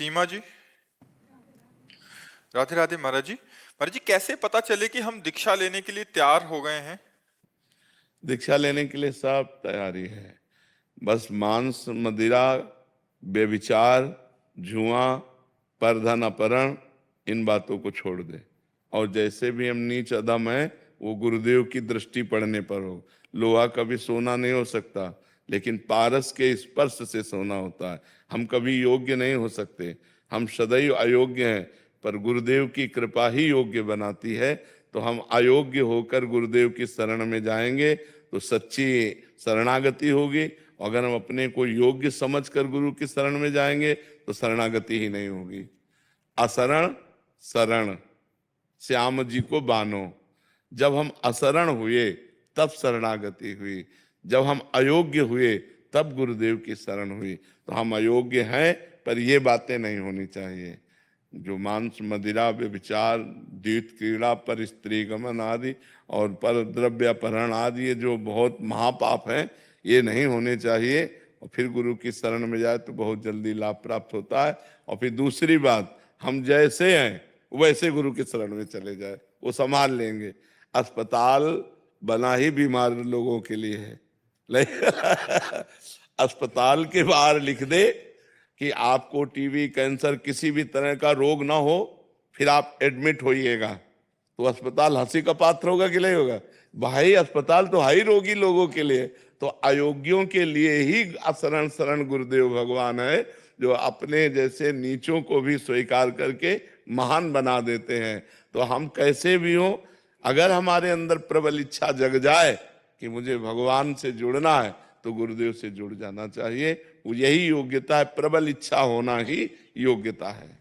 सीमा जी। राधे राधे महाराज जी। महाराज जी, कैसे पता चले कि हम दीक्षा लेने के लिए तैयार हो गए हैं? दीक्षा लेने के लिए सब तैयारी है। बस मांस मदिरा, व्यभिचार, जुआ, परधन अपहरण, इन बातों को छोड़ दे। और जैसे भी हम नीच अधम है, वो गुरुदेव की दृष्टि पड़ने पर हो। लोहा कभी सोना नहीं हो सकता, लेकिन पारस के स्पर्श से सोना होता है। हम कभी योग्य नहीं हो सकते, हम सदैव अयोग्य हैं, पर गुरुदेव की कृपा ही योग्य बनाती है। तो हम अयोग्य होकर गुरुदेव की शरण में जाएंगे तो सच्ची शरणागति होगी। अगर हम अपने को योग्य समझकर गुरु की शरण में जाएंगे तो शरणागति ही नहीं होगी। असरण शरण, श्याम जी को बानो। जब हम असरण हुए तब शरणागति हुई, जब हम अयोग्य हुए तब गुरुदेव की शरण हुई। तो हम अयोग्य हैं, पर ये बातें नहीं होनी चाहिए। जो मांस मदिरा व्यभिचार द्वैत क्रीड़ा पर स्त्री गमन आदि और पर द्रव्य अपहरण आदि, ये जो बहुत महापाप हैं, ये नहीं होने चाहिए। और फिर गुरु की शरण में जाए तो बहुत जल्दी लाभ प्राप्त होता है। और फिर दूसरी बात, हम जैसे हैं वैसे गुरु की शरण में चले जाए, वो संभाल लेंगे। अस्पताल बना ही बीमार लोगों के लिए है। अस्पताल के बाहर लिख दे कि आपको टीबी, कैंसर, किसी भी तरह का रोग ना हो, फिर आप एडमिट होइएगा, तो अस्पताल हंसी का पात्र होगा कि नहीं होगा? भाई, अस्पताल तो हाई रोगी लोगों के लिए। तो अयोग्यों के लिए ही शरण शरण गुरुदेव भगवान है, जो अपने जैसे नीचों को भी स्वीकार करके महान बना देते हैं। तो हम कैसे भी हो, अगर हमारे अंदर प्रबल इच्छा जग जाए कि मुझे भगवान से जुड़ना है, तो गुरुदेव से जुड़ जाना चाहिए। यही योग्यता है, प्रबल इच्छा होना ही योग्यता है।